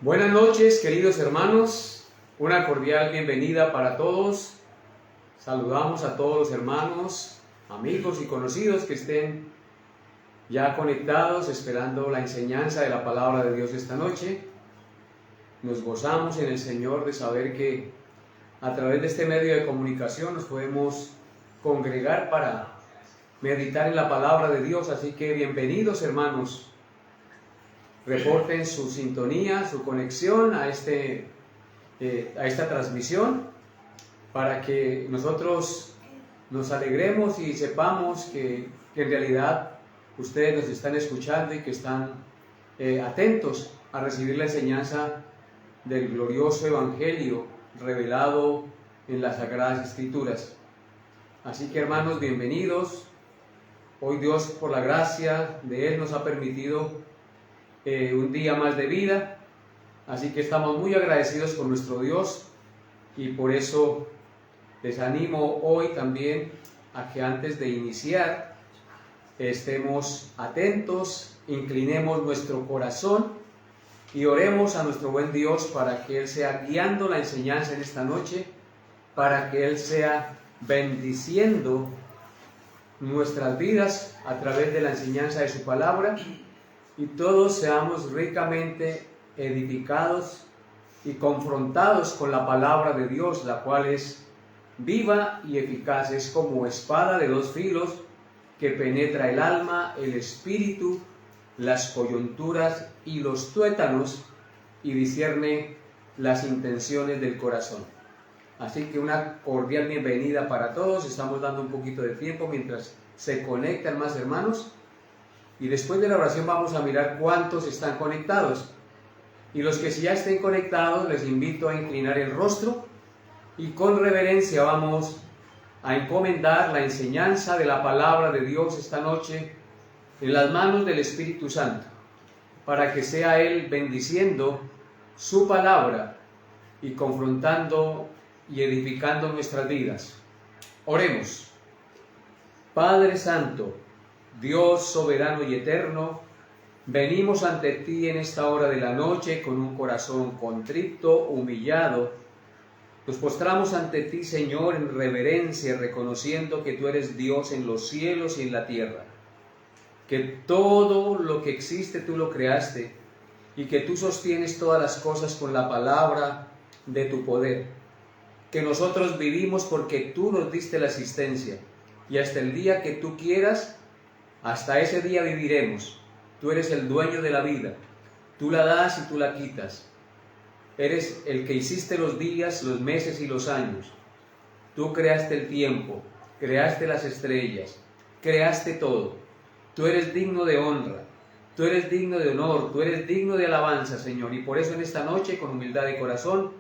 Buenas noches, queridos hermanos, una cordial bienvenida para todos. Saludamos a todos los hermanos, amigos y conocidos que estén ya conectados, esperando la enseñanza de la palabra de Dios esta noche. Nos gozamos en el Señor de saber que a través de este medio de comunicación nos podemos congregar para meditar en la palabra de Dios, así que bienvenidos hermanos. Reporten su sintonía, su conexión a esta transmisión para que nosotros nos alegremos y sepamos que en realidad ustedes nos están escuchando y que están atentos a recibir la enseñanza del glorioso Evangelio revelado en las Sagradas Escrituras. Así que hermanos, bienvenidos. Hoy Dios, por la gracia de Él, nos ha permitido un día más de vida, así que estamos muy agradecidos con nuestro Dios y por eso les animo hoy también a que antes de iniciar estemos atentos, inclinemos nuestro corazón y oremos a nuestro buen Dios para que Él sea guiando la enseñanza en esta noche, para que Él sea bendiciendo nuestras vidas a través de la enseñanza de su palabra y todos seamos ricamente edificados y confrontados con la palabra de Dios, la cual es viva y eficaz, es como espada de dos filos que penetra el alma, el espíritu, las coyunturas y los tuétanos y discierne las intenciones del corazón. Así que una cordial bienvenida para todos. Estamos dando un poquito de tiempo mientras se conectan más hermanos. Y después de la oración vamos a mirar cuántos están conectados. Y los que ya estén conectados, les invito a inclinar el rostro y con reverencia vamos a encomendar la enseñanza de la palabra de Dios esta noche en las manos del Espíritu Santo, para que sea Él bendiciendo su palabra y confrontando y edificando nuestras vidas. Oremos. Padre Santo, Dios soberano y eterno, venimos ante ti en esta hora de la noche con un corazón contrito, humillado. Nos postramos ante ti, Señor, en reverencia, reconociendo que tú eres Dios en los cielos y en la tierra, que todo lo que existe tú lo creaste y que tú sostienes todas las cosas con la palabra de tu poder, que nosotros vivimos porque tú nos diste la existencia y hasta el día que tú quieras, hasta ese día viviremos. Tú eres el dueño de la vida, tú la das y tú la quitas. Eres el que hiciste los días, los meses y los años. Tú creaste el tiempo, creaste las estrellas, creaste todo. Tú eres digno de honra, tú eres digno de honor, tú eres digno de alabanza, Señor. Y por eso en esta noche, con humildad de corazón,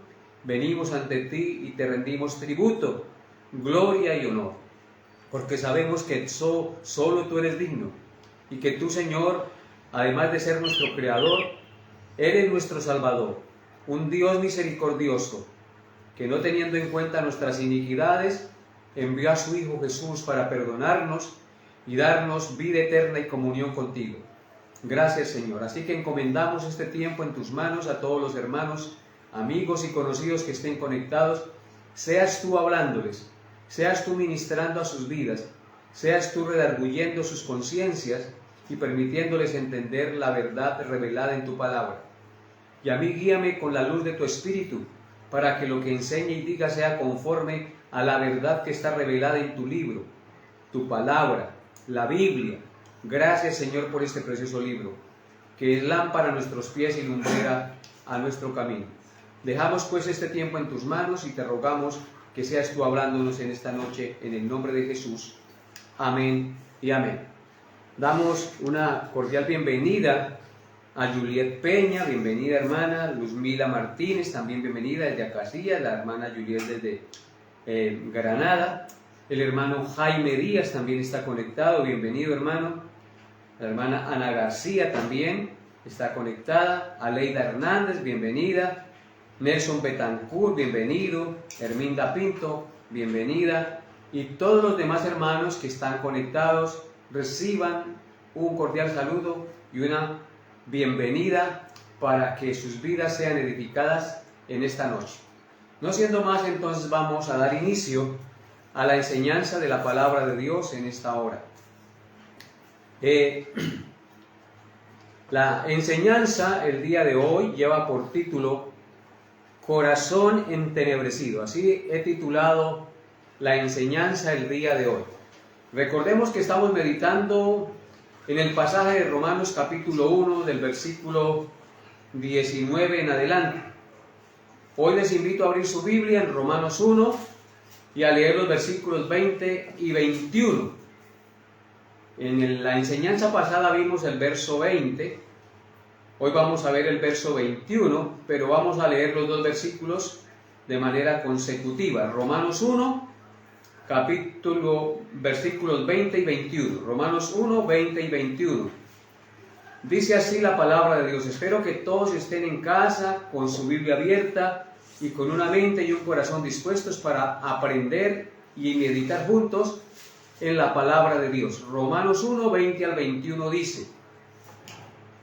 venimos ante ti y te rendimos tributo, gloria y honor. Porque sabemos que solo tú eres digno y que tú, Señor, además de ser nuestro Creador, eres nuestro Salvador, un Dios misericordioso, que no teniendo en cuenta nuestras iniquidades, envió a su Hijo Jesús para perdonarnos y darnos vida eterna y comunión contigo. Gracias, Señor. Así que encomendamos este tiempo en tus manos a todos los hermanos, amigos y conocidos que estén conectados. Seas tú hablándoles, seas tú ministrando a sus vidas, seas tú redarguyendo sus conciencias y permitiéndoles entender la verdad revelada en tu palabra. Y a mí guíame con la luz de tu Espíritu, para que lo que enseñe y diga sea conforme a la verdad que está revelada en tu libro, tu palabra, la Biblia. Gracias, Señor, por este precioso libro, que es lámpara a nuestros pies y lumbrera a nuestro camino. Dejamos pues este tiempo en tus manos y te rogamos que seas tú hablándonos en esta noche, en el nombre de Jesús. Amén y amén. Damos una cordial bienvenida a Juliet Peña, bienvenida hermana. Luzmila Martínez, también bienvenida desde Acacias, la hermana Juliet desde Granada. El hermano Jaime Díaz también está conectado, bienvenido hermano. La hermana Ana García también está conectada. Aleida Hernández, bienvenida. Nelson Betancourt, bienvenido. Herminda Pinto, bienvenida. Y todos los demás hermanos que están conectados reciban un cordial saludo y una bienvenida para que sus vidas sean edificadas en esta noche. No siendo más, entonces vamos a dar inicio a la enseñanza de la palabra de Dios en esta hora. La enseñanza el día de hoy lleva por título Corazón entenebrecido. Así he titulado la enseñanza el día de hoy. Recordemos que estamos meditando en el pasaje de Romanos capítulo 1 del versículo 19 en adelante. Hoy les invito a abrir su Biblia en Romanos 1 y a leer los versículos 20 y 21. En la enseñanza pasada vimos el verso 20, hoy vamos a ver el verso 21, pero vamos a leer los dos versículos de manera consecutiva. Romanos 1, versículos 20 y 21. Romanos 1, 20 y 21. Dice así la palabra de Dios. Espero que todos estén en casa con su Biblia abierta y con una mente y un corazón dispuestos para aprender y meditar juntos en la palabra de Dios. Romanos 1, 20 al 21 dice: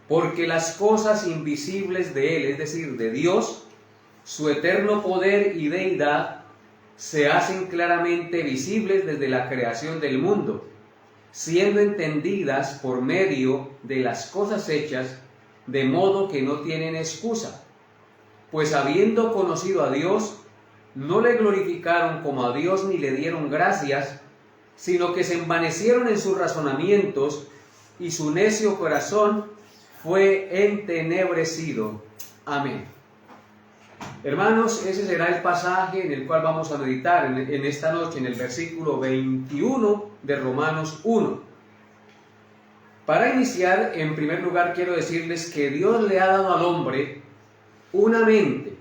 porque las cosas invisibles de Él, es decir, de Dios, su eterno poder y deidad, se hacen claramente visibles desde la creación del mundo, siendo entendidas por medio de las cosas hechas, de modo que no tienen excusa. Pues habiendo conocido a Dios, no le glorificaron como a Dios ni le dieron gracias, sino que se envanecieron en sus razonamientos, y su necio corazón fue entenebrecido. Amén. Hermanos, ese será el pasaje en el cual vamos a meditar en esta noche, en el versículo 21 de Romanos 1. Para iniciar, en primer lugar, quiero decirles que Dios le ha dado al hombre una mente,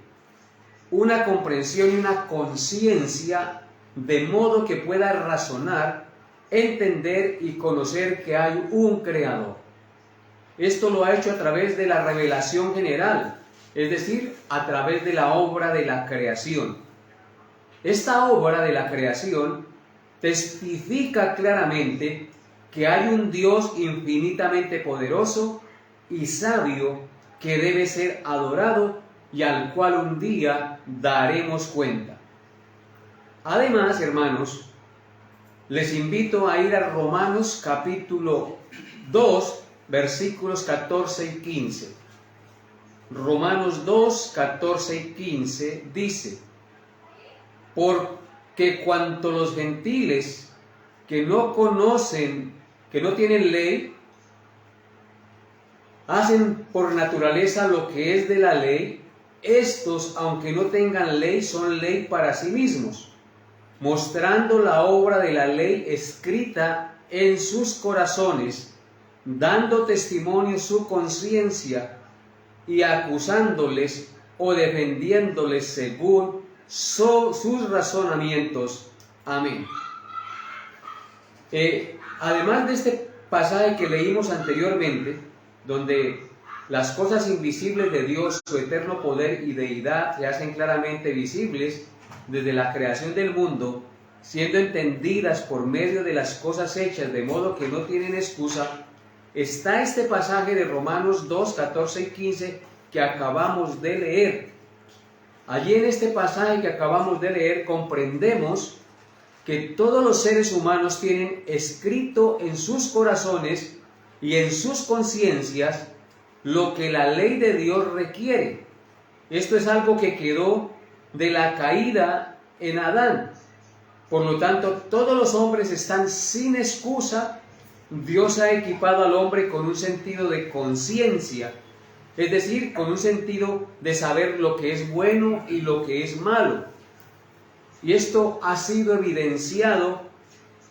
una comprensión y una conciencia, de modo que pueda razonar, entender y conocer que hay un Creador. Esto lo ha hecho a través de la revelación general, es decir, a través de la obra de la creación. Esta obra de la creación testifica claramente que hay un Dios infinitamente poderoso y sabio que debe ser adorado y al cual un día daremos cuenta. Además, hermanos, les invito a ir a Romanos capítulo 2, versículos 14 y 15. Romanos 2, 14 y 15 dice: porque cuanto los gentiles que no conocen, que no tienen ley, hacen por naturaleza lo que es de la ley, estos, aunque no tengan ley, son ley para sí mismos, mostrando la obra de la ley escrita en sus corazones, dando testimonio su conciencia y acusándoles o defendiéndoles según sus razonamientos. Amén. Además de este pasaje que leímos anteriormente, donde las cosas invisibles de Dios, su eterno poder y deidad, se hacen claramente visibles desde la creación del mundo, siendo entendidas por medio de las cosas hechas, de modo que no tienen excusa, está este pasaje de Romanos 2, 14 y 15 que acabamos de leer. Allí en este pasaje que acabamos de leer comprendemos que todos los seres humanos tienen escrito en sus corazones y en sus conciencias lo que la ley de Dios requiere. Esto es algo que quedó de la caída en Adán. Por lo tanto, todos los hombres están sin excusa. Dios ha equipado al hombre con un sentido de conciencia, es decir, con un sentido de saber lo que es bueno y lo que es malo. Y esto ha sido evidenciado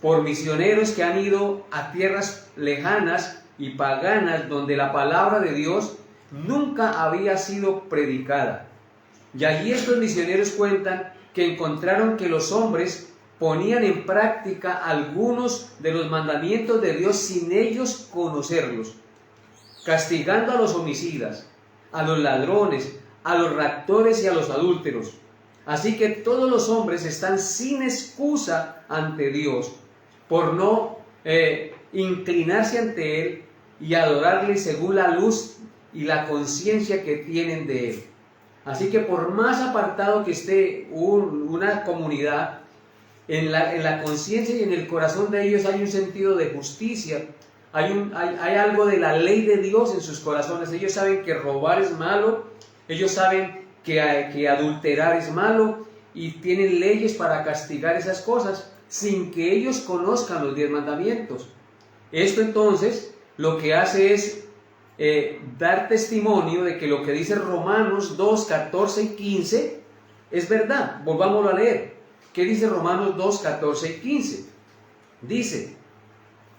por misioneros que han ido a tierras lejanas y paganas donde la palabra de Dios nunca había sido predicada. Y allí estos misioneros cuentan que encontraron que los hombres ponían en práctica algunos de los mandamientos de Dios sin ellos conocerlos, castigando a los homicidas, a los ladrones, a los raptores y a los adúlteros. Así que todos los hombres están sin excusa ante Dios por no inclinarse ante Él y adorarle según la luz y la conciencia que tienen de Él. Así que por más apartado que esté una comunidad, en la conciencia y en el corazón de ellos hay un sentido de justicia, hay algo de la ley de Dios en sus corazones. Ellos saben que robar es malo, ellos saben que adulterar es malo y tienen leyes para castigar esas cosas sin que ellos conozcan los 10 mandamientos. Esto entonces lo que hace es dar testimonio de que lo que dice Romanos 2, 14 y 15 es verdad. Volvámoslo a leer. ¿Qué dice Romanos 2, 14 y 15? Dice: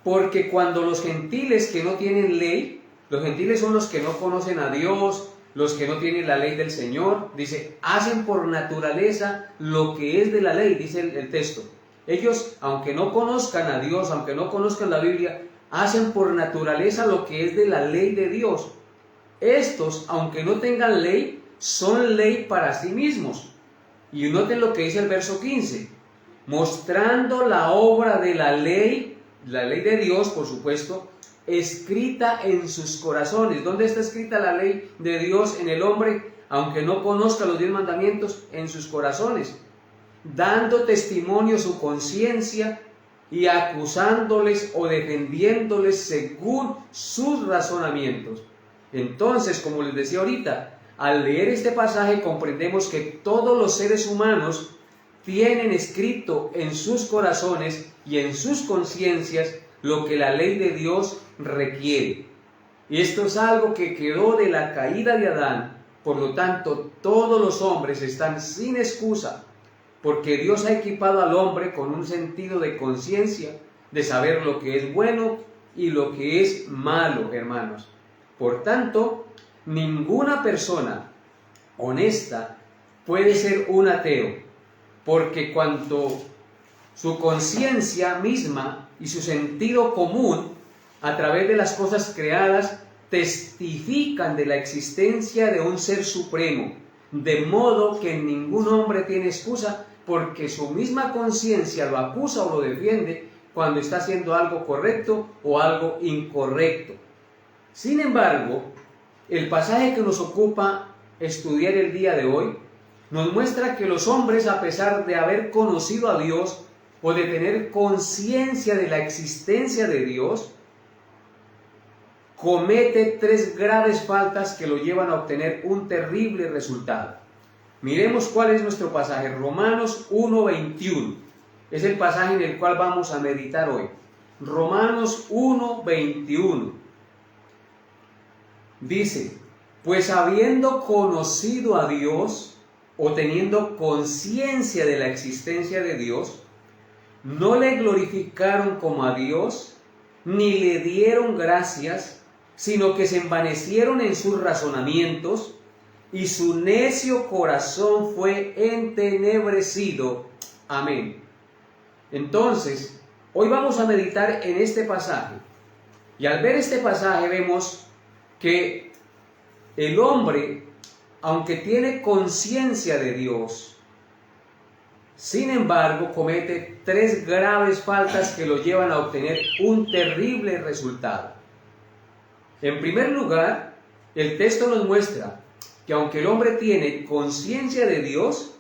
porque cuando los gentiles que no tienen ley, los gentiles son los que no conocen a Dios, los que no tienen la ley del Señor, dice, hacen por naturaleza lo que es de la ley, dice el texto. Ellos, aunque no conozcan a Dios, aunque no conozcan la Biblia, hacen por naturaleza lo que es de la ley de Dios. Estos, aunque no tengan ley, son ley para sí mismos. Y noten lo que dice el verso 15, mostrando la obra de la ley de Dios, por supuesto, escrita en sus corazones. ¿Dónde está escrita la ley de Dios en el hombre? Aunque no conozca los 10 mandamientos, en sus corazones, dando testimonio su conciencia y acusándoles o defendiéndoles según sus razonamientos. Entonces, como les decía ahorita, al leer este pasaje comprendemos que todos los seres humanos tienen escrito en sus corazones y en sus conciencias lo que la ley de Dios requiere. Y esto es algo que quedó de la caída de Adán. Por lo tanto, todos los hombres están sin excusa, porque Dios ha equipado al hombre con un sentido de conciencia, de saber lo que es bueno y lo que es malo, hermanos. Por tanto, ninguna persona honesta puede ser un ateo, porque cuando su conciencia misma y su sentido común, a través de las cosas creadas, testifican de la existencia de un ser supremo, de modo que ningún hombre tiene excusa, porque su misma conciencia lo acusa o lo defiende cuando está haciendo algo correcto o algo incorrecto. Sin embargo, el pasaje que nos ocupa estudiar el día de hoy nos muestra que los hombres, a pesar de haber conocido a Dios o de tener conciencia de la existencia de Dios, comete 3 graves faltas que lo llevan a obtener un terrible resultado. Miremos cuál es nuestro pasaje. Romanos 1:21 es el pasaje en el cual vamos a meditar hoy. Romanos 1:21 dice: pues habiendo conocido a Dios, o teniendo conciencia de la existencia de Dios, no le glorificaron como a Dios, ni le dieron gracias, sino que se envanecieron en sus razonamientos, y su necio corazón fue entenebrecido. Amén. Entonces, hoy vamos a meditar en este pasaje, y al ver este pasaje vemos que el hombre, aunque tiene conciencia de Dios, sin embargo comete 3 graves faltas que lo llevan a obtener un terrible resultado. En primer lugar, el texto nos muestra que aunque el hombre tiene conciencia de Dios,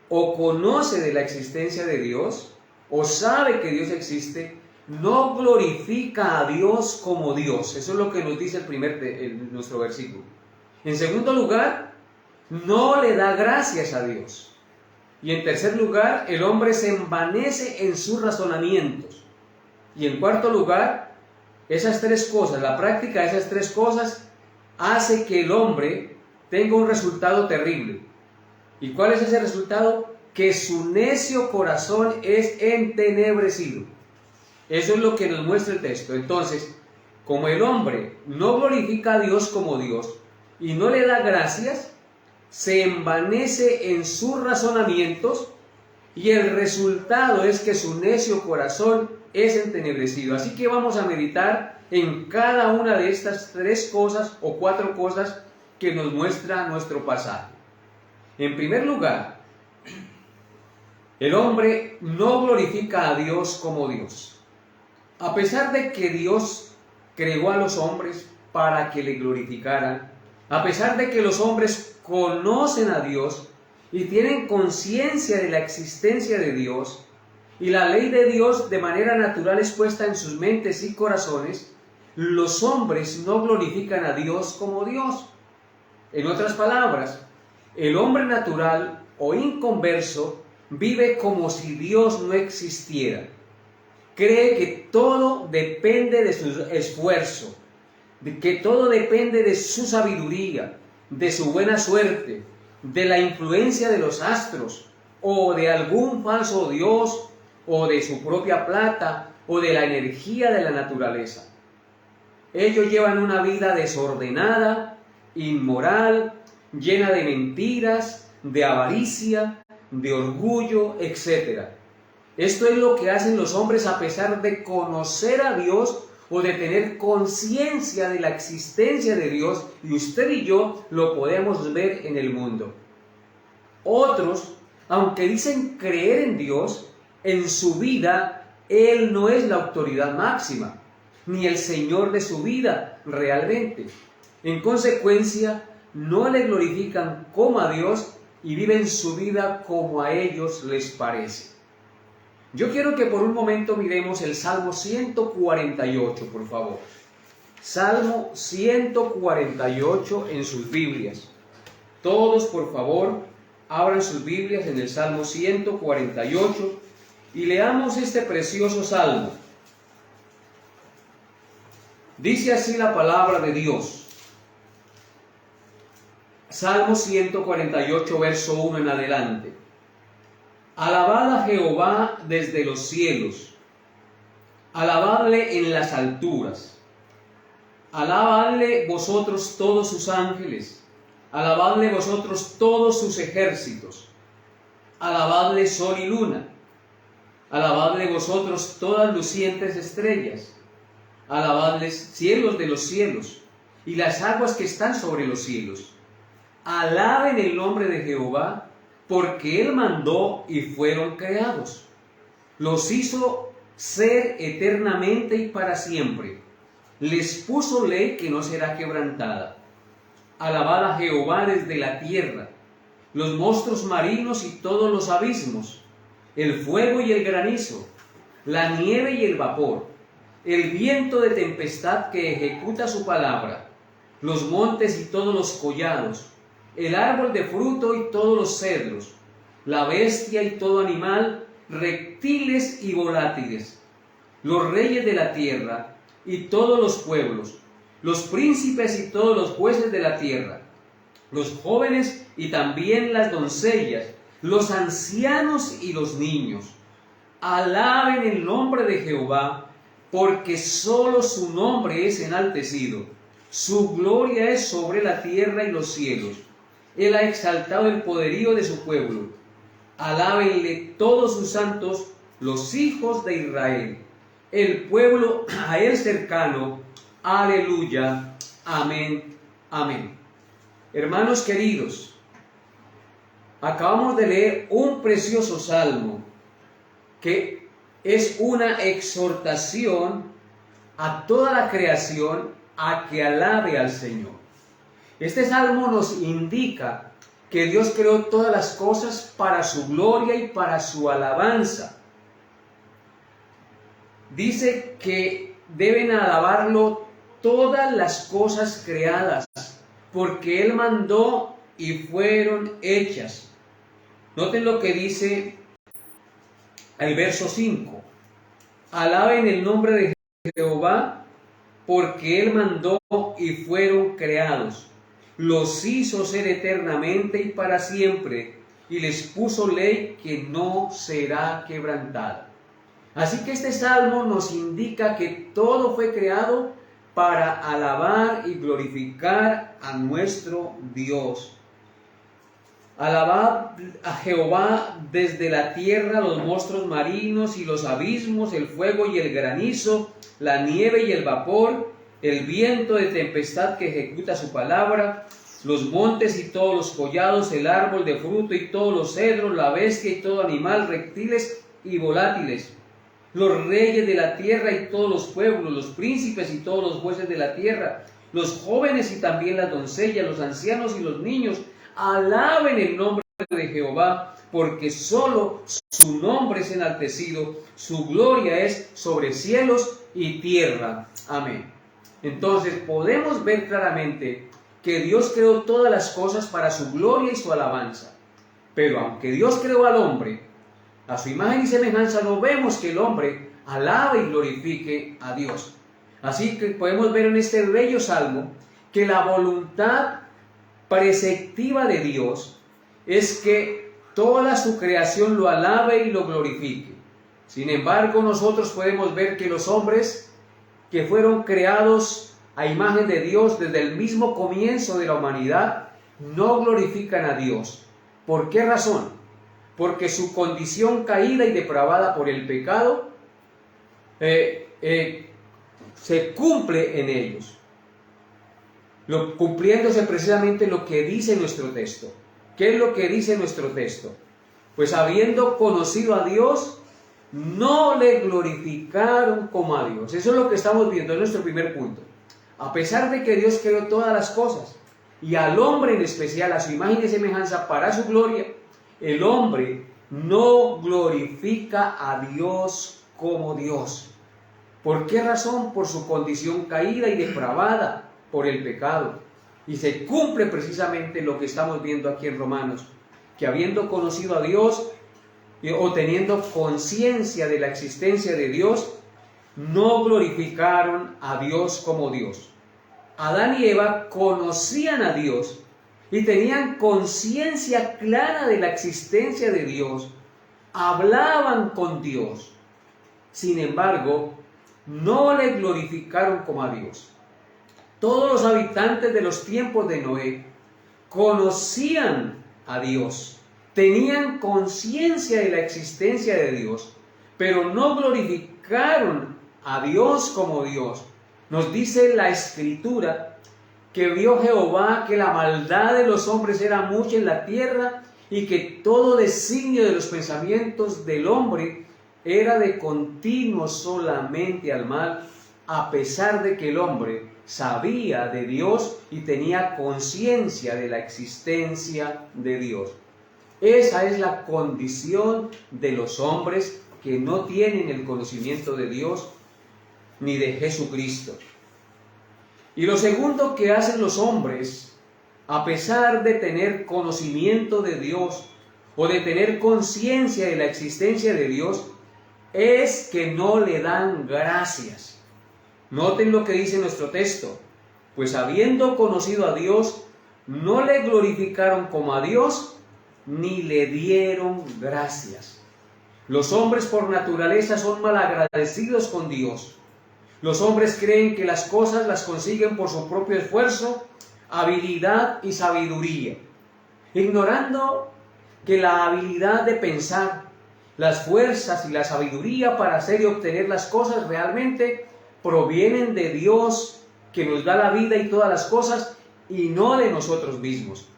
o conoce de la existencia de Dios, o sabe que Dios existe, no glorifica a Dios como Dios. Eso es lo que nos dice nuestro versículo. En segundo lugar, no le da gracias a Dios. Y en tercer lugar, el hombre se envanece en sus razonamientos. Y en cuarto lugar, esas 3 cosas, la práctica de esas 3 cosas, hace que el hombre tenga un resultado terrible. ¿Y cuál es ese resultado? Que su necio corazón es entenebrecido. Eso es lo que nos muestra el texto. Entonces, como el hombre no glorifica a Dios como Dios y no le da gracias, se envanece en sus razonamientos, y el resultado es que su necio corazón es entenebrecido. Así que vamos a meditar en cada una de estas 3 cosas o 4 cosas que nos muestra nuestro pasaje. En primer lugar, el hombre no glorifica a Dios como Dios. A pesar de que Dios creó a los hombres para que le glorificaran. A pesar de que los hombres conocen a Dios y tienen conciencia de la existencia de Dios, y la ley de Dios de manera natural es puesta en sus mentes y corazones, los hombres no glorifican a Dios como Dios. En otras palabras, el hombre natural o inconverso vive como si Dios no existiera. Cree que todo depende de su esfuerzo, que todo depende de su sabiduría, de su buena suerte, de la influencia de los astros, o de algún falso Dios, o de su propia plata, o de la energía de la naturaleza. Ellos llevan una vida desordenada, inmoral, llena de mentiras, de avaricia, de orgullo, etc. Esto es lo que hacen los hombres a pesar de conocer a Dios o de tener conciencia de la existencia de Dios, y usted y yo lo podemos ver en el mundo. Otros, aunque dicen creer en Dios, en su vida Él no es la autoridad máxima, ni el Señor de su vida realmente. En consecuencia, no le glorifican como a Dios y viven su vida como a ellos les parece. Yo quiero que por un momento miremos el Salmo 148, por favor. Salmo 148 en sus Biblias. Todos, por favor, abran sus Biblias en el Salmo 148 y leamos este precioso salmo. Dice así la palabra de Dios. Salmo 148, verso 1 en adelante. Alabad a Jehová desde los cielos, alabadle en las alturas, alabadle vosotros todos sus ángeles, alabadle vosotros todos sus ejércitos, alabadle sol y luna, alabadle vosotros todas lucientes estrellas, alabadles cielos de los cielos y las aguas que están sobre los cielos. Alaben el nombre de Jehová, porque Él mandó y fueron creados. Los hizo ser eternamente y para siempre. Les puso ley que no será quebrantada. Alabad a Jehová desde la tierra, los monstruos marinos y todos los abismos, el fuego y el granizo, la nieve y el vapor, el viento de tempestad que ejecuta su palabra, los montes y todos los collados, el árbol de fruto y todos los cedros, la bestia y todo animal, reptiles y volátiles, los reyes de la tierra y todos los pueblos, los príncipes y todos los jueces de la tierra, los jóvenes y también las doncellas, los ancianos y los niños. Alaben el nombre de Jehová, porque solo su nombre es enaltecido. Su gloria es sobre la tierra y los cielos. Él ha exaltado el poderío de su pueblo. Alábenle todos sus santos, los hijos de Israel, el pueblo a él cercano. Aleluya. Amén. Amén. Hermanos queridos, acabamos de leer un precioso salmo que es una exhortación a toda la creación a que alabe al Señor. Este salmo nos indica que Dios creó todas las cosas para su gloria y para su alabanza. Dice que deben alabarlo todas las cosas creadas, porque Él mandó y fueron hechas. Noten lo que dice el verso 5. Alaben el nombre de Jehová, porque Él mandó y fueron creados. Los hizo ser eternamente y para siempre, y les puso ley que no será quebrantada. Así que este salmo nos indica que todo fue creado para alabar y glorificar a nuestro Dios. Alabad a Jehová desde la tierra, los monstruos marinos y los abismos, el fuego y el granizo, la nieve y el vapor, el viento de tempestad que ejecuta su palabra, los montes y todos los collados, el árbol de fruto y todos los cedros, la bestia y todo animal, reptiles y volátiles, los reyes de la tierra y todos los pueblos, los príncipes y todos los jueces de la tierra, los jóvenes y también las doncellas, los ancianos y los niños, alaben el nombre de Jehová, porque solo su nombre es enaltecido, su gloria es sobre cielos y tierra. Amén. Entonces podemos ver claramente que Dios creó todas las cosas para su gloria y su alabanza. Pero aunque Dios creó al hombre, a su imagen y semejanza, no vemos que el hombre alabe y glorifique a Dios. Así que podemos ver en este bello salmo que la voluntad preceptiva de Dios es que toda su creación lo alabe y lo glorifique. Sin embargo, nosotros podemos ver que los hombres que fueron creados a imagen de Dios desde el mismo comienzo de la humanidad no glorifican a Dios. ¿Por qué razón? Porque su condición caída y depravada por el pecado se cumple en ellos, cumpliéndose precisamente lo que dice nuestro texto. ¿Qué es lo que dice nuestro texto? Pues habiendo conocido a Dios, no le glorificaron como a Dios. Eso es lo que estamos viendo en nuestro primer punto. A pesar de que Dios creó todas las cosas, y al hombre en especial a su imagen y semejanza para su gloria, el hombre no glorifica a Dios como Dios. ¿Por qué razón? Por su condición caída y depravada por el pecado. Y se cumple precisamente lo que estamos viendo aquí en Romanos, que habiendo conocido a Dios o teniendo conciencia de la existencia de Dios, no glorificaron a Dios como Dios. Adán y Eva conocían a Dios y tenían conciencia clara de la existencia de Dios, hablaban con Dios. Sin embargo, no le glorificaron como a Dios. Todos los habitantes de los tiempos de Noé conocían a Dios, tenían conciencia de la existencia de Dios, pero no glorificaron a Dios como Dios. Nos dice la Escritura que vio Jehová que la maldad de los hombres era mucha en la tierra y que todo designio de los pensamientos del hombre era de continuo solamente al mal, a pesar de que el hombre sabía de Dios y tenía conciencia de la existencia de Dios. Esa es la condición de los hombres que no tienen el conocimiento de Dios ni de Jesucristo. Y lo segundo que hacen los hombres, a pesar de tener conocimiento de Dios o de tener conciencia de la existencia de Dios, es que no le dan gracias. Noten lo que dice nuestro texto: pues habiendo conocido a Dios, no le glorificaron como a Dios, ni le dieron gracias. Los hombres por naturaleza son malagradecidos con Dios. Los hombres creen que las cosas las consiguen por su propio esfuerzo, habilidad y sabiduría, ignorando que la habilidad de pensar, las fuerzas y la sabiduría para hacer y obtener las cosas realmente provienen de Dios, que nos da la vida y todas las cosas, y no de nosotros mismos.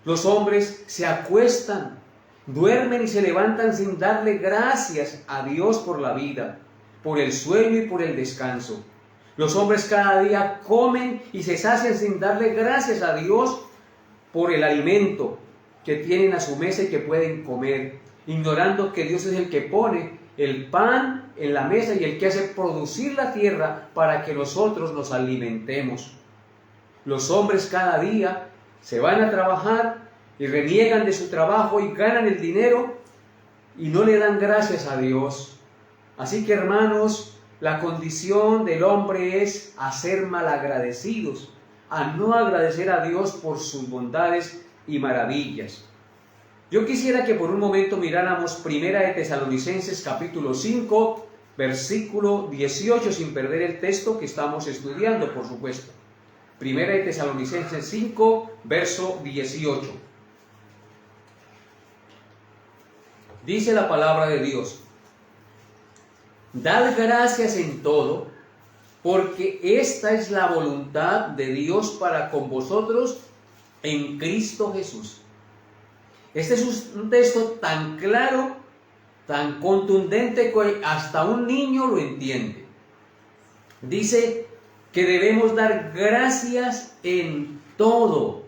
Los hombres se acuestan, duermen y se levantan sin darle gracias a Dios por la vida, por el sueño y por el descanso. Los hombres cada día comen y se sacian sin darle gracias a Dios por el alimento que tienen a su mesa y que pueden comer, ignorando que Dios es el que pone el pan en la mesa y el que hace producir la tierra para que nosotros nos alimentemos. Los hombres cada día se van a trabajar y reniegan de su trabajo y ganan el dinero y no le dan gracias a Dios. Así que, hermanos, la condición del hombre es a ser malagradecidos, a no agradecer a Dios por sus bondades y maravillas. Yo quisiera que por un momento miráramos Primera de Tesalonicenses capítulo 5, versículo 18, sin perder el texto que estamos estudiando, por supuesto. Primera de Tesalonicenses 5, verso 18. Dice la palabra de Dios: dad gracias en todo, porque esta es la voluntad de Dios para con vosotros en Cristo Jesús. Este es un texto tan claro, tan contundente, que hasta un niño lo entiende. Dice que debemos dar gracias en todo.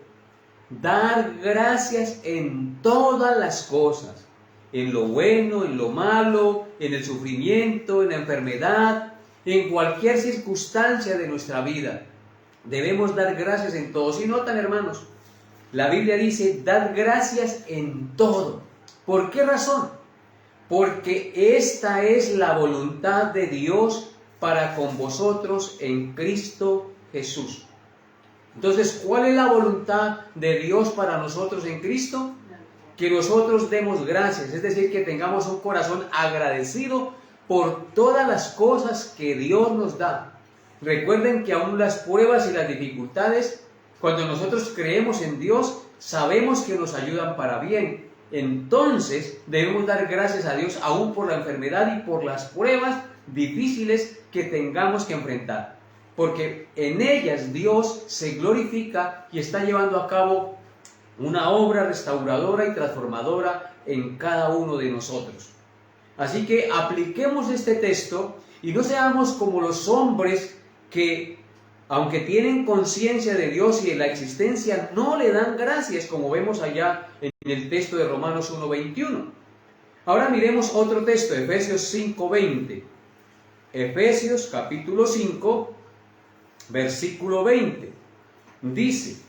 Dar gracias en todas las cosas. En lo bueno, en lo malo, en el sufrimiento, en la enfermedad, en cualquier circunstancia de nuestra vida. Debemos dar gracias en todo. Si notan, hermanos, la Biblia dice, dad gracias en todo. ¿Por qué razón? Porque esta es la voluntad de Dios para con vosotros en Cristo Jesús. Entonces, ¿cuál es la voluntad de Dios para nosotros en Cristo? Que nosotros demos gracias, es decir, que tengamos un corazón agradecido por todas las cosas que Dios nos da. Recuerden que aún las pruebas y las dificultades, cuando nosotros creemos en Dios, sabemos que nos ayudan para bien. Entonces debemos dar gracias a Dios aún por la enfermedad y por las pruebas difíciles que tengamos que enfrentar. Porque en ellas Dios se glorifica y está llevando a cabo una obra restauradora y transformadora en cada uno de nosotros. Así que apliquemos este texto y no seamos como los hombres que, aunque tienen conciencia de Dios y de la existencia, no le dan gracias, como vemos allá en el texto de Romanos 1:21. Ahora miremos otro texto, Efesios 5:20. Efesios capítulo 5, versículo 20. Dice,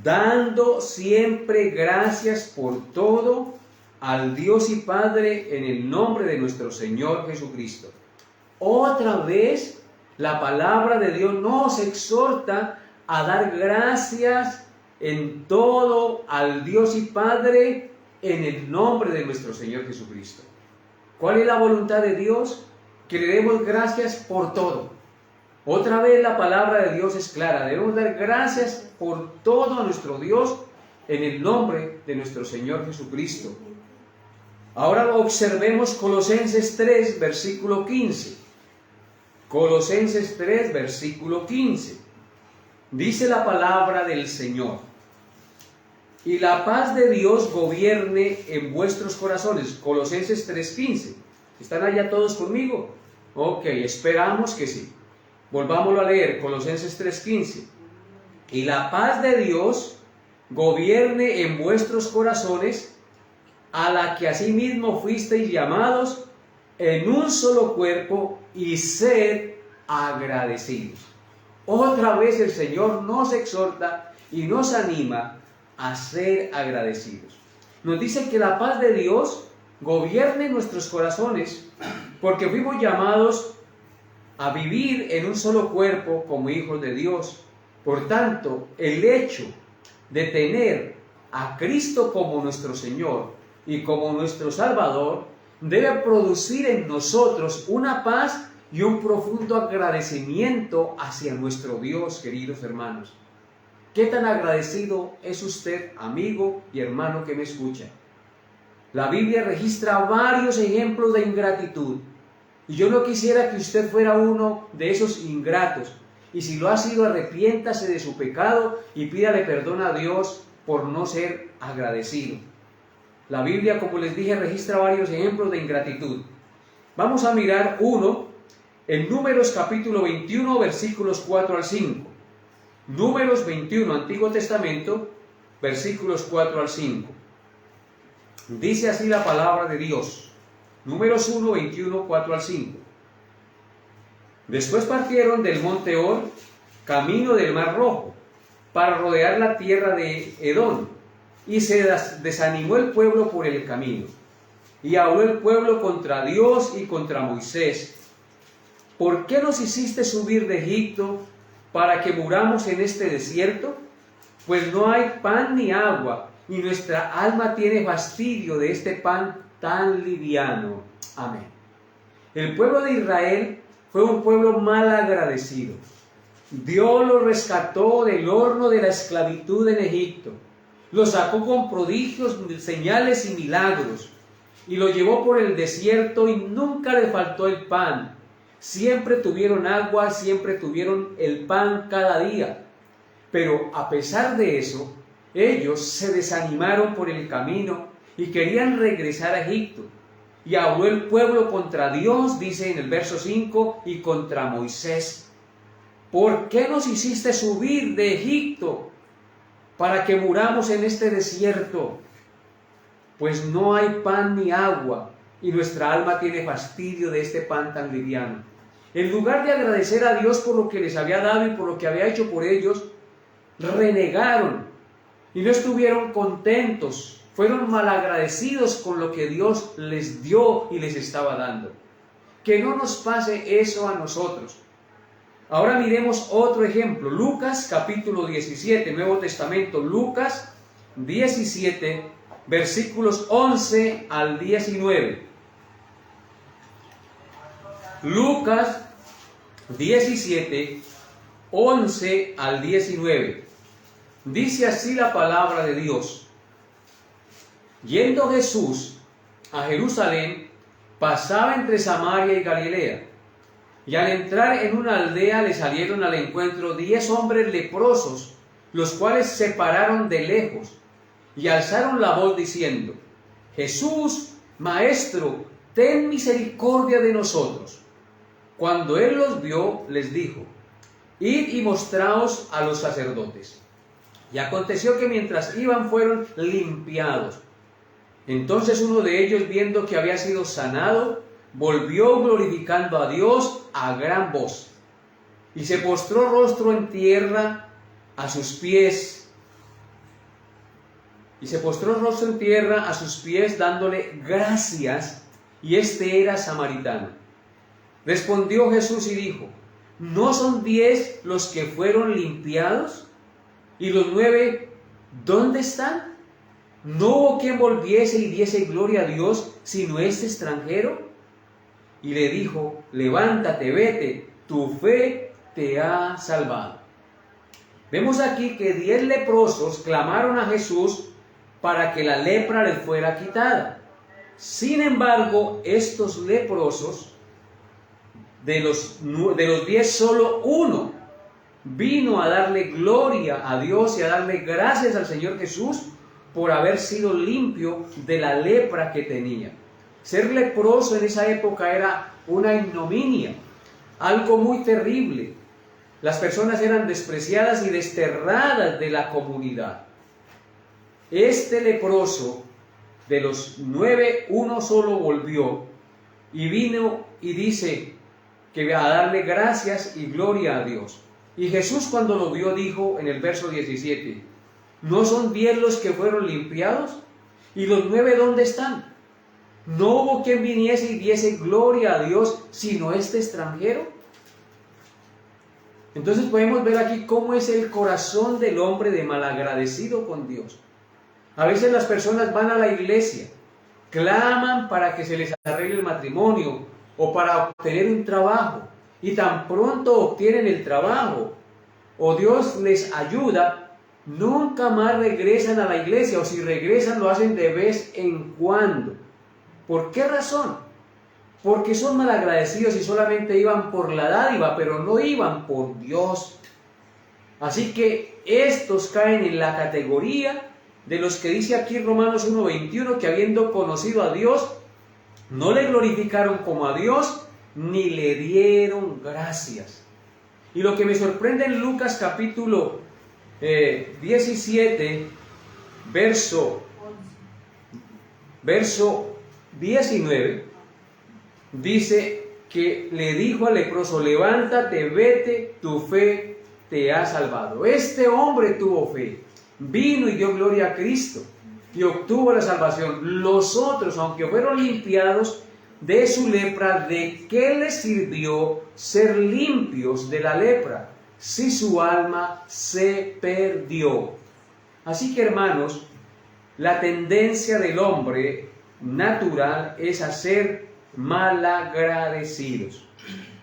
dando siempre gracias por todo al Dios y Padre en el nombre de nuestro Señor Jesucristo. Otra vez, la palabra de Dios nos exhorta a dar gracias en todo al Dios y Padre en el nombre de nuestro Señor Jesucristo. ¿Cuál es la voluntad de Dios? Que le demos gracias por todo. Otra vez la palabra de Dios es clara. Debemos dar gracias por todo a nuestro Dios en el nombre de nuestro Señor Jesucristo. Ahora observemos Colosenses 3, versículo 15. Colosenses 3, versículo 15. Dice la palabra del Señor. Y la paz de Dios gobierne en vuestros corazones. Colosenses 3:15. ¿Están allá todos conmigo? Ok, esperamos que sí. Volvámoslo a leer, Colosenses 3:15. Y la paz de Dios gobierne en vuestros corazones, a la que asimismo fuisteis llamados en un solo cuerpo, y sed agradecidos. Otra vez el Señor nos exhorta y nos anima a ser agradecidos. Nos dice que la paz de Dios gobierne nuestros corazones, porque fuimos llamados a vivir en un solo cuerpo como hijos de Dios. Por tanto, el hecho de tener a Cristo como nuestro Señor y como nuestro Salvador debe producir en nosotros una paz y un profundo agradecimiento hacia nuestro Dios, queridos hermanos. ¿Qué tan agradecido es usted, amigo y hermano que me escucha? La Biblia registra varios ejemplos de ingratitud. Y yo no quisiera que usted fuera uno de esos ingratos. Y si lo ha sido, arrepiéntase de su pecado y pídale perdón a Dios por no ser agradecido. La Biblia, como les dije, registra varios ejemplos de ingratitud. Vamos a mirar uno en Números capítulo 21, versículos 4 al 5. Números 21, Antiguo Testamento, versículos 4 al 5. Dice así la palabra de Dios. Números 1, 21, 4 al 5. Después partieron del monte Hor, camino del Mar Rojo, para rodear la tierra de Edom, y se desanimó el pueblo por el camino. Y habló el pueblo contra Dios y contra Moisés. ¿Por qué nos hiciste subir de Egipto para que muramos en este desierto? Pues no hay pan ni agua, y nuestra alma tiene fastidio de este pan tan liviano. Amén. El pueblo de Israel fue un pueblo mal agradecido. Dios lo rescató del horno de la esclavitud en Egipto. Lo sacó con prodigios, señales y milagros. Y lo llevó por el desierto y nunca le faltó el pan. Siempre tuvieron agua, siempre tuvieron el pan cada día. Pero a pesar de eso, ellos se desanimaron por el camino y querían regresar a Egipto. Y habló el pueblo contra Dios, dice en el verso 5, y contra Moisés. ¿por qué nos hiciste subir de Egipto para que muramos en este desierto? Pues no hay pan ni agua, y nuestra alma tiene fastidio de este pan tan liviano. En lugar de agradecer a Dios por lo que les había dado y por lo que había hecho por ellos, renegaron y no estuvieron contentos. Fueron malagradecidos con lo que Dios les dio y les estaba dando. Que no nos pase eso a nosotros. Ahora miremos otro ejemplo. Lucas capítulo 17, Nuevo Testamento. Lucas 17, versículos 11 al 19. Lucas 17, 11 al 19. Dice así la palabra de Dios. Yendo Jesús a Jerusalén, pasaba entre Samaria y Galilea. Y al entrar en una aldea le salieron al encuentro 10 hombres leprosos, los cuales se pararon de lejos y alzaron la voz diciendo: Jesús, Maestro, ten misericordia de nosotros. Cuando él los vio, les dijo: Id y mostraos a los sacerdotes. Y aconteció que mientras iban fueron limpiados. Entonces uno de ellos, viendo que había sido sanado, volvió glorificando a Dios a gran voz, y se postró rostro en tierra a sus pies. Dándole gracias, y este era samaritano. Respondió Jesús y dijo: ¿no son 10 los que fueron limpiados? ¿Y los 9 dónde están? ¿No hubo quien volviese y diese gloria a Dios, sino este extranjero? Y le dijo: levántate, vete, tu fe te ha salvado. Vemos aquí que 10 leprosos clamaron a Jesús para que la lepra les fuera quitada. Sin embargo, estos leprosos, de los 10, solo uno vino a darle gloria a Dios y a darle gracias al Señor Jesús por haber sido limpio de la lepra que tenía. Ser leproso en esa época era una ignominia, algo muy terrible. Las personas eran despreciadas y desterradas de la comunidad. Este leproso, de los 9, uno solo volvió y vino y dice que va a darle gracias y gloria a Dios. Y Jesús, cuando lo vio, dijo en el verso 17: ¿no son 10 los que fueron limpiados? ¿Y los 9 dónde están? ¿No hubo quien viniese y diese gloria a Dios, sino este extranjero? Entonces podemos ver aquí cómo es el corazón del hombre de malagradecido con Dios. A veces las personas van a la iglesia, claman para que se les arregle el matrimonio o para obtener un trabajo, y tan pronto obtienen el trabajo o Dios les ayuda, nunca más regresan a la iglesia, o si regresan lo hacen de vez en cuando. ¿Por qué razón? Porque son malagradecidos y solamente iban por la dádiva, pero no iban por Dios. Así que estos caen en la categoría de los que dice aquí Romanos 1:21, que habiendo conocido a Dios, no le glorificaron como a Dios, ni le dieron gracias. Y lo que me sorprende en Lucas capítulo 17, verso 19, dice que le dijo al leproso: levántate, vete, tu fe te ha salvado. Este hombre tuvo fe, vino y dio gloria a Cristo y obtuvo la salvación. Los otros, aunque fueron limpiados de su lepra, ¿de qué les sirvió ser limpios de la lepra si su alma se perdió? Así que, hermanos, la tendencia del hombre natural es a ser malagradecidos.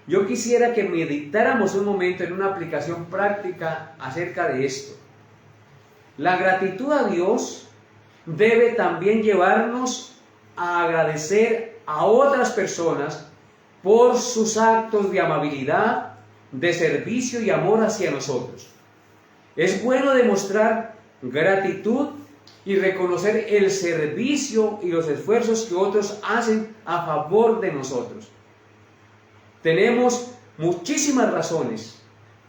Yo quisiera que meditáramos un momento en una aplicación práctica acerca de esto. La gratitud a Dios debe también llevarnos a agradecer a otras personas por sus actos de amabilidad, de servicio y amor hacia nosotros. Es bueno demostrar gratitud y reconocer el servicio y los esfuerzos que otros hacen a favor de nosotros. Tenemos muchísimas razones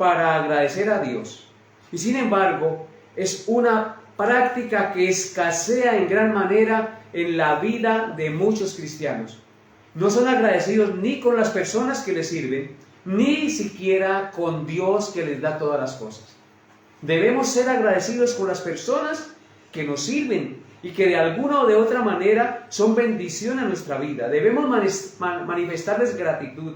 para agradecer a Dios. Y sin embargo, es una práctica que escasea en gran manera en la vida de muchos cristianos. No son agradecidos ni con las personas que les sirven, ni siquiera con Dios que les da todas las cosas. Debemos ser agradecidos con las personas que nos sirven y que de alguna o de otra manera son bendición a nuestra vida. Debemos manifestarles gratitud,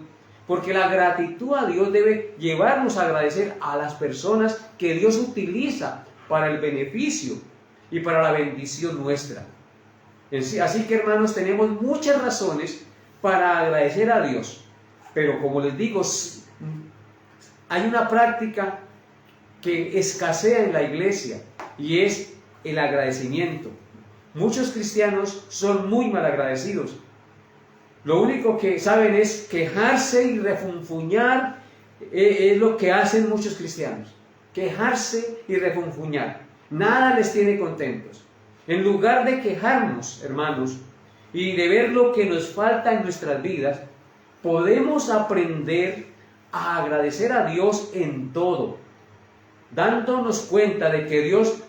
porque la gratitud a Dios debe llevarnos a agradecer a las personas que Dios utiliza para el beneficio y para la bendición nuestra. Así que, hermanos, tenemos muchas razones para agradecer a Dios, pero como les digo, hay una práctica que escasea en la iglesia y es el agradecimiento. Muchos cristianos son muy mal agradecidos. Lo único que saben es quejarse y refunfuñar, es lo que hacen muchos cristianos. Quejarse y refunfuñar. Nada les tiene contentos. En lugar de quejarnos, hermanos, y de ver lo que nos falta en nuestras vidas, podemos aprender a agradecer a Dios en todo, dándonos cuenta de que Dios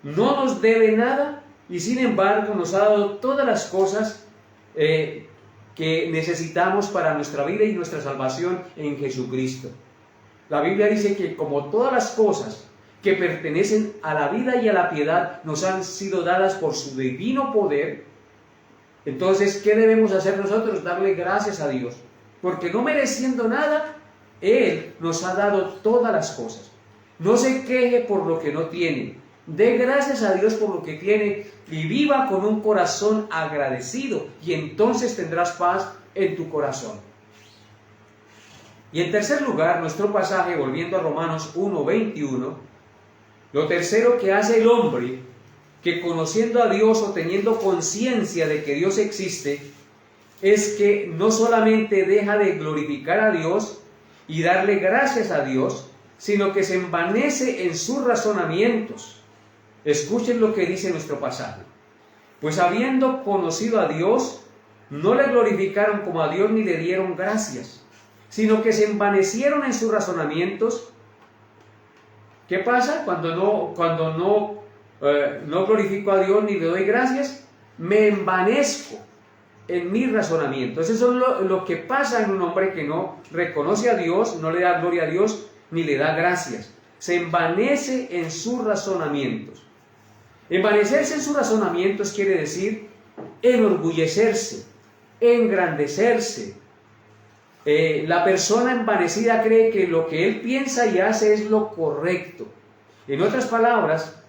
no nos debe nada y sin embargo nos ha dado todas las cosas que necesitamos para nuestra vida y nuestra salvación en Jesucristo. La Biblia dice que como todas las cosas que pertenecen a la vida y a la piedad nos han sido dadas por su divino poder, entonces, ¿qué debemos hacer nosotros? Darle gracias a Dios, porque no mereciendo nada, Él nos ha dado todas las cosas. No se queje por lo que no tiene, dé gracias a Dios por lo que tiene y viva con un corazón agradecido, y entonces tendrás paz en tu corazón. Y en tercer lugar, nuestro pasaje, volviendo a Romanos 1:21, lo tercero que hace el hombre, que conociendo a Dios o teniendo conciencia de que Dios existe, es que no solamente deja de glorificar a Dios y darle gracias a Dios, sino que se envanece en sus razonamientos. Escuchen lo que dice nuestro pasaje. Pues habiendo conocido a Dios, no le glorificaron como a Dios ni le dieron gracias, sino que se envanecieron en sus razonamientos. ¿Qué pasa cuando no glorifico a Dios ni le doy gracias? Me envanezco en mi razonamiento. Eso es lo que pasa en un hombre que no reconoce a Dios, no le da gloria a Dios ni le da gracias. Se envanece en sus razonamientos. Envanecerse en sus razonamientos quiere decir enorgullecerse, engrandecerse. La persona envanecida cree que lo que él piensa y hace es lo correcto. En otras palabras,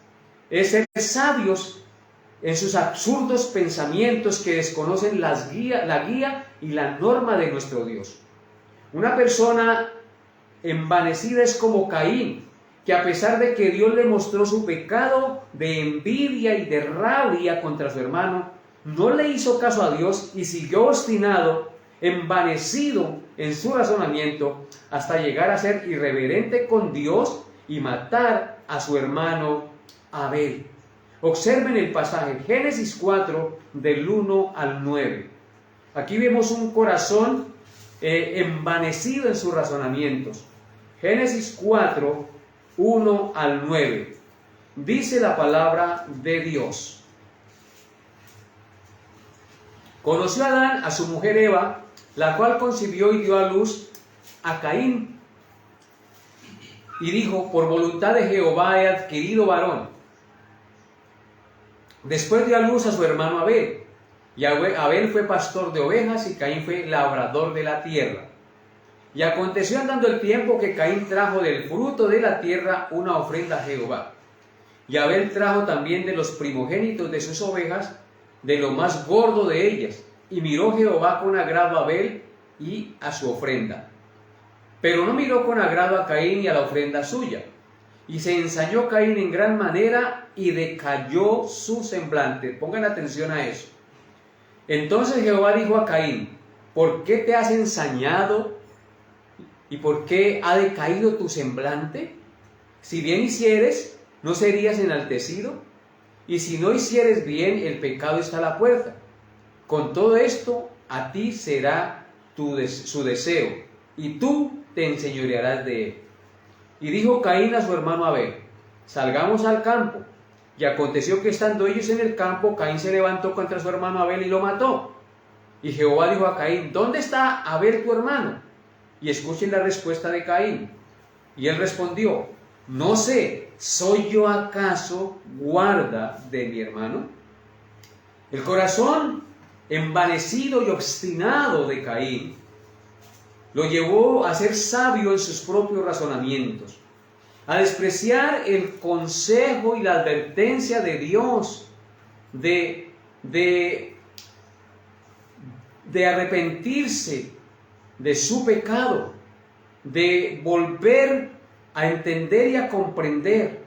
es ser sabios en sus absurdos pensamientos que desconocen la guía y la norma de nuestro Dios. Una persona envanecida es como Caín, que a pesar de que Dios le mostró su pecado de envidia y de rabia contra su hermano, no le hizo caso a Dios y siguió obstinado, envanecido en su razonamiento, hasta llegar a ser irreverente con Dios y matar a su hermano Abel. Observen el pasaje, Génesis 4, del 1 al 9. Aquí vemos un corazón envanecido en sus razonamientos. Génesis 4, 1 al 9. Dice la palabra de Dios. Conoció Adán a su mujer Eva, la cual concibió y dio a luz a Caín. Y dijo, por voluntad de Jehová he adquirido varón. Después dio a luz a su hermano Abel. Y Abel fue pastor de ovejas y Caín fue labrador de la tierra. Y aconteció andando el tiempo que Caín trajo del fruto de la tierra una ofrenda a Jehová. Y Abel trajo también de los primogénitos de sus ovejas, de lo más gordo de ellas. Y miró Jehová con agrado a Abel y a su ofrenda. Pero no miró con agrado a Caín y a la ofrenda suya. Y se ensañó Caín en gran manera y decayó su semblante. Pongan atención a eso. Entonces Jehová dijo a Caín, ¿por qué te has ensañado? ¿Y por qué ha decaído tu semblante? Si bien hicieres, ¿no serías enaltecido? Y si no hicieres bien, el pecado está a la puerta. Con todo esto, a ti será su deseo, y tú te enseñorearás de él. Y dijo Caín a su hermano Abel: salgamos al campo. Y aconteció que estando ellos en el campo, Caín se levantó contra su hermano Abel y lo mató. Y Jehová dijo a Caín: ¿dónde está Abel tu hermano? Y escuchen la respuesta de Caín. Y él respondió: no sé, ¿soy yo acaso guarda de mi hermano? El corazón envanecido y obstinado de Caín lo llevó a ser sabio en sus propios razonamientos, a despreciar el consejo y la advertencia de Dios de arrepentirse de su pecado, de volver a entender y a comprender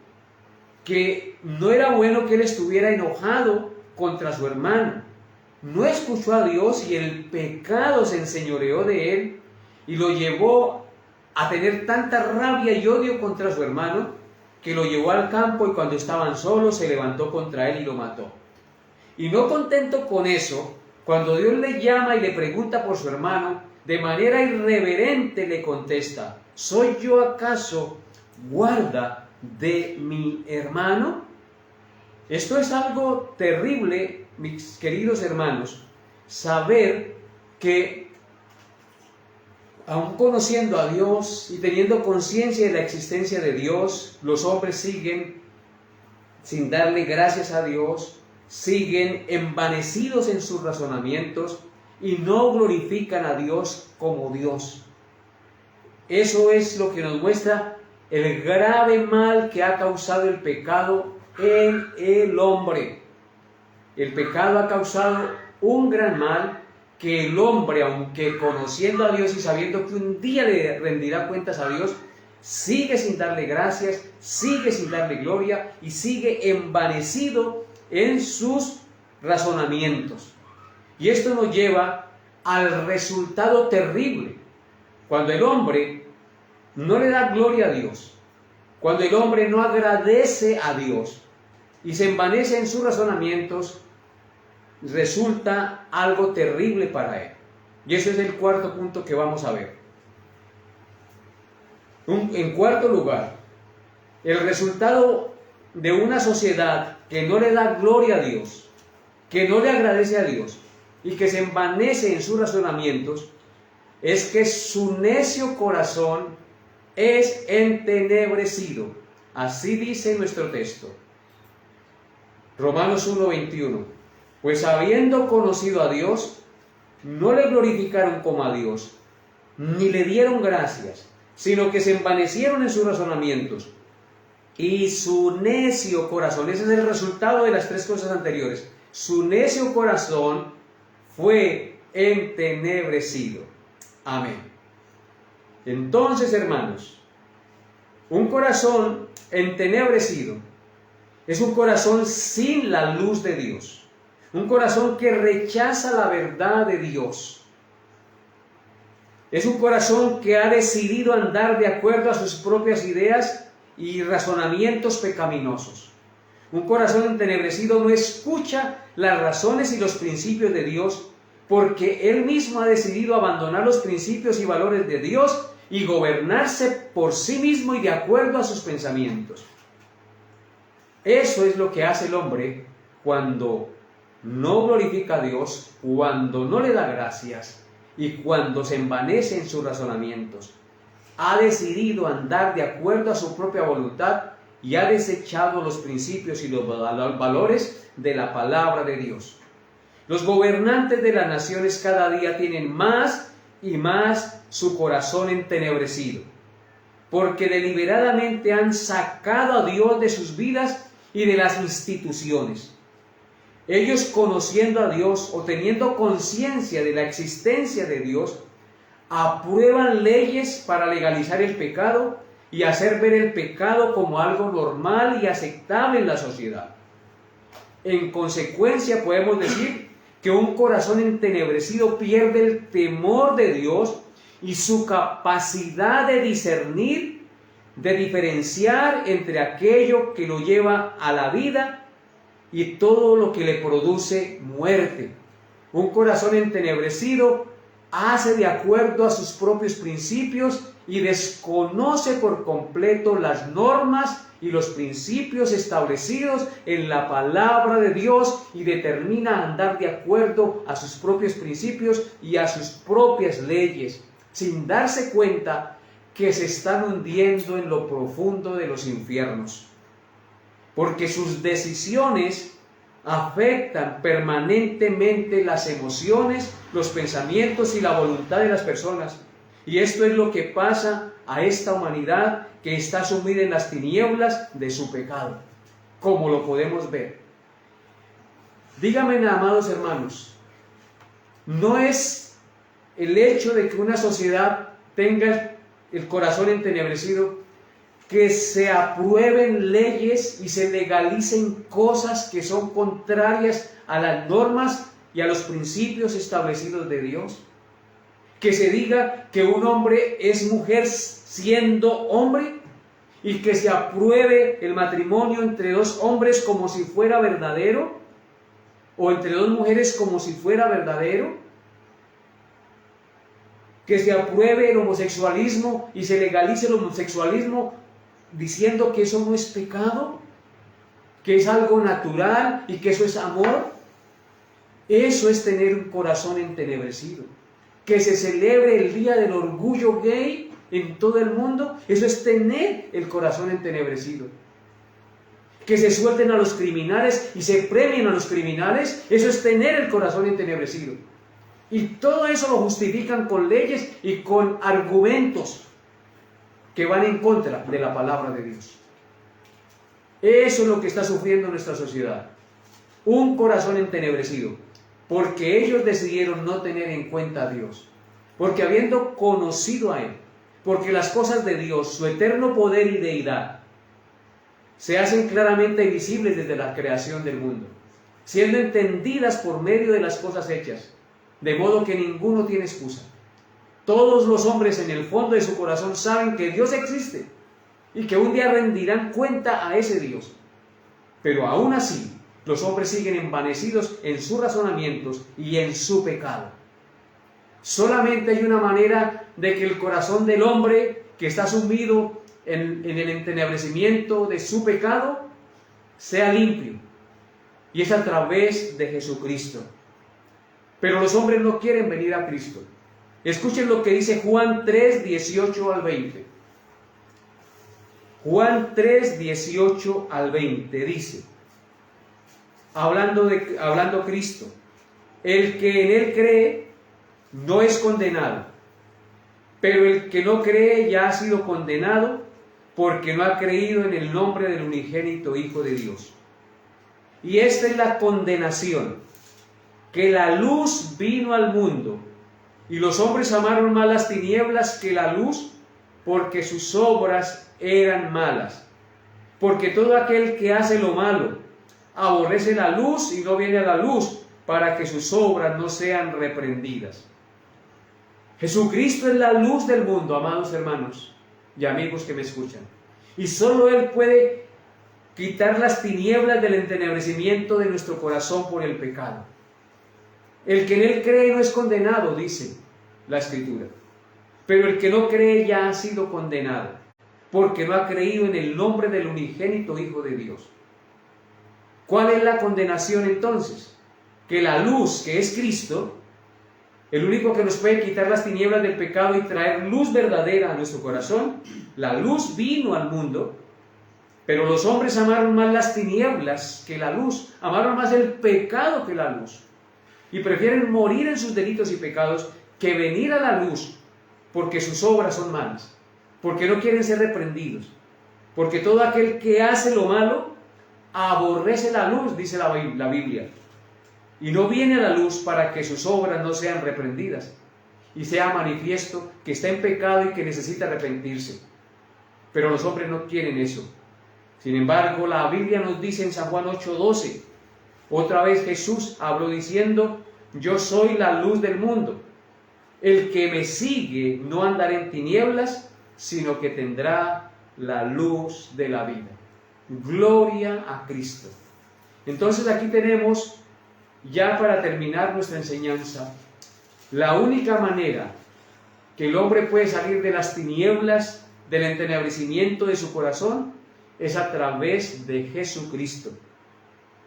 que no era bueno que él estuviera enojado contra su hermano. No escuchó a Dios y el pecado se enseñoreó de él y lo llevó a tener tanta rabia y odio contra su hermano que lo llevó al campo, y cuando estaban solos se levantó contra él y lo mató. Y no contento con eso, cuando Dios le llama y le pregunta por su hermano, de manera irreverente le contesta: ¿soy yo acaso guarda de mi hermano? Esto es algo terrible, mis queridos hermanos, saber que aun conociendo a Dios y teniendo conciencia de la existencia de Dios, los hombres siguen sin darle gracias a Dios, siguen envanecidos en sus razonamientos y no glorifican a Dios como Dios. Eso es lo que nos muestra el grave mal que ha causado el pecado en el hombre. El pecado ha causado un gran mal que el hombre, aunque conociendo a Dios y sabiendo que un día le rendirá cuentas a Dios, sigue sin darle gracias, sigue sin darle gloria y sigue envanecido en sus razonamientos. Y esto nos lleva al resultado terrible. Cuando el hombre no le da gloria a Dios, cuando el hombre no agradece a Dios y se envanece en sus razonamientos, resulta algo terrible para él. Y ese es el cuarto punto que vamos a ver. En cuarto lugar, el resultado de una sociedad que no le da gloria a Dios, que no le agradece a Dios y que se envanece en sus razonamientos, es que su necio corazón es entenebrecido. Así dice nuestro texto. Romanos 1:21. Pues habiendo conocido a Dios, no le glorificaron como a Dios, ni le dieron gracias, sino que se envanecieron en sus razonamientos. Y su necio corazón, ese es el resultado de las tres cosas anteriores, su necio corazón fue entenebrecido. Amén. Entonces, hermanos, un corazón entenebrecido es un corazón sin la luz de Dios, un corazón que rechaza la verdad de Dios. Es un corazón que ha decidido andar de acuerdo a sus propias ideas y razonamientos pecaminosos. Un corazón entenebrecido no escucha las razones y los principios de Dios, porque él mismo ha decidido abandonar los principios y valores de Dios y gobernarse por sí mismo y de acuerdo a sus pensamientos. Eso es lo que hace el hombre cuando no glorifica a Dios, cuando no le da gracias y cuando se envanece en sus razonamientos. Ha decidido andar de acuerdo a su propia voluntad y ha desechado los principios y los valores de la palabra de Dios. Los gobernantes de las naciones cada día tienen más y más su corazón entenebrecido, porque deliberadamente han sacado a Dios de sus vidas y de las instituciones. Ellos, conociendo a Dios o teniendo conciencia de la existencia de Dios, aprueban leyes para legalizar el pecado y hacer ver el pecado como algo normal y aceptable en la sociedad. En consecuencia, podemos decir que un corazón entenebrecido pierde el temor de Dios y su capacidad de discernir, de diferenciar entre aquello que lo lleva a la vida y todo lo que le produce muerte. Un corazón entenebrecido hace de acuerdo a sus propios principios y desconoce por completo las normas y los principios establecidos en la palabra de Dios y determina andar de acuerdo a sus propios principios y a sus propias leyes, sin darse cuenta que se están hundiendo en lo profundo de los infiernos, porque sus decisiones afectan permanentemente las emociones, los pensamientos y la voluntad de las personas. Y esto es lo que pasa a esta humanidad que está sumida en las tinieblas de su pecado, como lo podemos ver. Díganme, amados hermanos, no es el hecho de que una sociedad tenga el corazón entenebrecido, que se aprueben leyes y se legalicen cosas que son contrarias a las normas y a los principios establecidos de Dios. Que se diga que un hombre es mujer siendo hombre y que se apruebe el matrimonio entre dos hombres como si fuera verdadero, o entre dos mujeres como si fuera verdadero. Que se apruebe el homosexualismo y se legalice el homosexualismo diciendo que eso no es pecado, que es algo natural y que eso es amor. Eso es tener un corazón entenebrecido. Que se celebre el día del orgullo gay en todo el mundo, eso es tener el corazón entenebrecido. Que se suelten a los criminales y se premien a los criminales, eso es tener el corazón entenebrecido. Y todo eso lo justifican con leyes y con argumentos que van en contra de la palabra de Dios. Eso es lo que está sufriendo nuestra sociedad. Un corazón entenebrecido, porque ellos decidieron no tener en cuenta a Dios. Porque habiendo conocido a Él, porque las cosas de Dios, su eterno poder y deidad, se hacen claramente visibles desde la creación del mundo, siendo entendidas por medio de las cosas hechas, de modo que ninguno tiene excusa. Todos los hombres en el fondo de su corazón saben que Dios existe y que un día rendirán cuenta a ese Dios. Pero aún así, los hombres siguen envanecidos en sus razonamientos y en su pecado. Solamente hay una manera de que el corazón del hombre que está sumido en el entenebrecimiento de su pecado sea limpio, y es a través de Jesucristo. Pero los hombres no quieren venir a Cristo. Escuchen lo que dice Juan 3, 18 al 20. Juan 3, 18 al 20 dice, hablando Cristo, el que en Él cree no es condenado, pero el que no cree ya ha sido condenado porque no ha creído en el nombre del unigénito Hijo de Dios. Y esta es la condenación, que la luz vino al mundo, y los hombres amaron más las tinieblas que la luz, porque sus obras eran malas. Porque todo aquel que hace lo malo aborrece la luz y no viene a la luz, para que sus obras no sean reprendidas. Jesucristo es la luz del mundo, amados hermanos y amigos que me escuchan. Y solo Él puede quitar las tinieblas del entenebrecimiento de nuestro corazón por el pecado. El que en Él cree no es condenado, dice la Escritura. Pero el que no cree ya ha sido condenado, porque no ha creído en el nombre del unigénito Hijo de Dios. ¿Cuál es la condenación entonces? Que la luz, que es Cristo, el único que nos puede quitar las tinieblas del pecado y traer luz verdadera a nuestro corazón, la luz vino al mundo, pero los hombres amaron más las tinieblas que la luz, amaron más el pecado que la luz, y prefieren morir en sus delitos y pecados que venir a la luz, porque sus obras son malas, porque no quieren ser reprendidos, porque todo aquel que hace lo malo aborrece la luz, dice la Biblia, y no viene a la luz para que sus obras no sean reprendidas y sea manifiesto que está en pecado y que necesita arrepentirse. Pero los hombres no quieren eso. Sin embargo, la Biblia nos dice en San Juan 8:12, otra vez Jesús habló diciendo, yo soy la luz del mundo. El que me sigue no andará en tinieblas, sino que tendrá la luz de la vida. Gloria a Cristo. Entonces aquí tenemos, ya para terminar nuestra enseñanza, la única manera que el hombre puede salir de las tinieblas, del entenebrecimiento de su corazón, es a través de Jesucristo.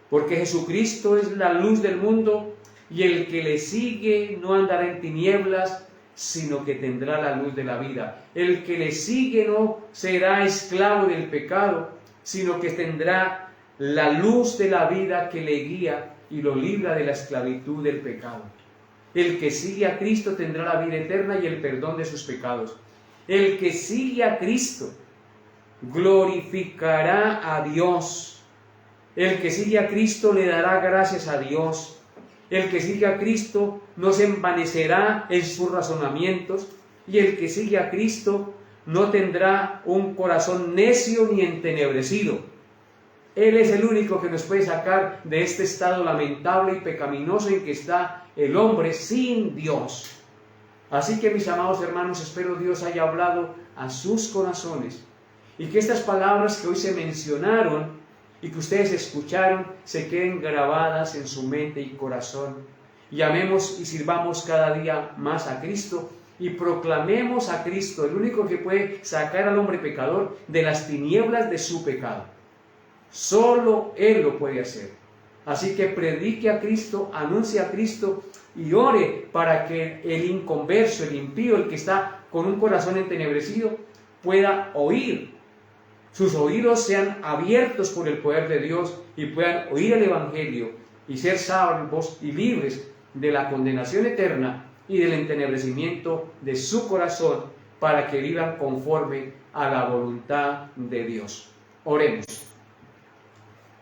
Porque Jesucristo es la luz del mundo y el que le sigue no andará en tinieblas, sino que tendrá la luz de la vida. El que le sigue no será esclavo del pecado, sino que tendrá la luz de la vida que le guía y lo libra de la esclavitud del pecado. El que sigue a Cristo tendrá la vida eterna y el perdón de sus pecados. El que sigue a Cristo glorificará a Dios. El que sigue a Cristo le dará gracias a Dios. El que sigue a Cristo no se envanecerá en sus razonamientos, y el que sigue a Cristo no tendrá un corazón necio ni entenebrecido. Él es el único que nos puede sacar de este estado lamentable y pecaminoso en que está el hombre sin Dios. Así que, mis amados hermanos, espero Dios haya hablado a sus corazones y que estas palabras que hoy se mencionaron y que ustedes escucharon se queden grabadas en su mente y corazón. Y amemos y sirvamos cada día más a Cristo y proclamemos a Cristo, el único que puede sacar al hombre pecador de las tinieblas de su pecado. Solo Él lo puede hacer. Así que predique a Cristo, anuncie a Cristo y ore para que el inconverso, el impío, el que está con un corazón entenebrecido, pueda oír. Sus oídos sean abiertos por el poder de Dios y puedan oír el Evangelio y ser salvos y libres de la condenación eterna y del entenebrecimiento de su corazón, para que vivan conforme a la voluntad de Dios. Oremos.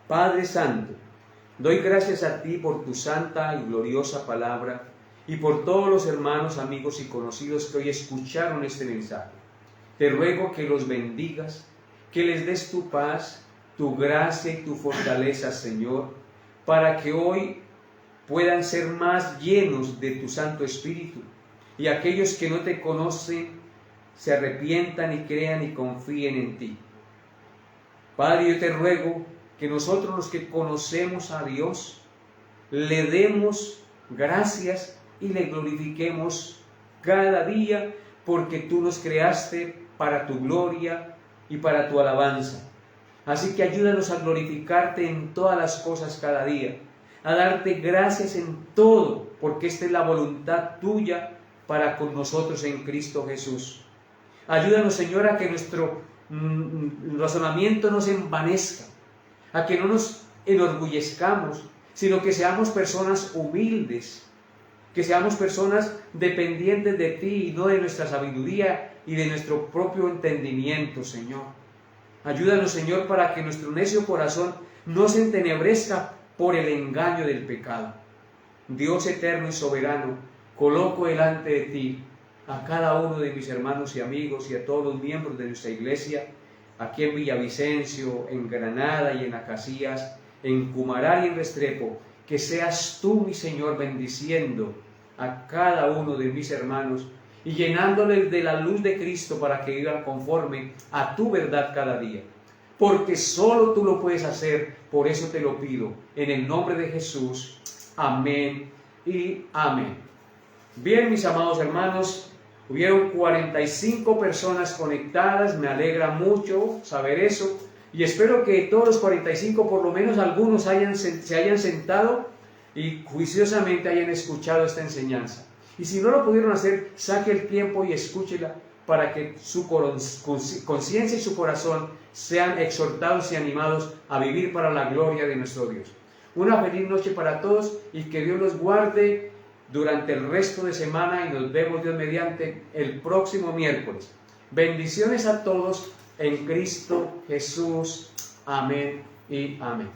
Padre Santo, doy gracias a ti por tu santa y gloriosa palabra y por todos los hermanos, amigos y conocidos que hoy escucharon este mensaje. Te ruego que los bendigas, que les des tu paz, tu gracia y tu fortaleza, Señor, para que hoy puedan ser más llenos de tu Santo Espíritu, y aquellos que no te conocen se arrepientan y crean y confíen en ti. Padre, yo te ruego que nosotros, los que conocemos a Dios, le demos gracias y le glorifiquemos cada día, porque tú nos creaste para tu gloria y para tu alabanza. Así que ayúdanos a glorificarte en todas las cosas cada día, a darte gracias en todo, porque esta es la voluntad tuya para con nosotros en Cristo Jesús. Ayúdanos, Señor, a que nuestro razonamiento no se envanezca, a que no nos enorgullezcamos, sino que seamos personas humildes, que seamos personas dependientes de ti y no de nuestra sabiduría y de nuestro propio entendimiento, Señor. Ayúdanos, Señor, para que nuestro necio corazón no se entenebrezca por el engaño del pecado. Dios eterno y soberano, coloco delante de ti a cada uno de mis hermanos y amigos y a todos los miembros de nuestra iglesia, aquí en Villavicencio, en Granada y en Acacías, en Cumaral y en Restrepo. Que seas tú, mi Señor, bendiciendo a cada uno de mis hermanos y llenándoles de la luz de Cristo para que vivan conforme a tu verdad cada día. Porque solo tú lo puedes hacer, por eso te lo pido, en el nombre de Jesús. Amén y amén. Bien, mis amados hermanos, hubieron 45 personas conectadas, me alegra mucho saber eso, y espero que todos los 45, por lo menos algunos, se hayan sentado y juiciosamente hayan escuchado esta enseñanza. Y si no lo pudieron hacer, saque el tiempo y escúchela para que su conciencia y su corazón sean exhortados y animados a vivir para la gloria de nuestro Dios. Una feliz noche para todos y que Dios los guarde durante el resto de semana, y nos vemos, Dios mediante, el próximo miércoles. Bendiciones a todos en Cristo Jesús. Amén y amén.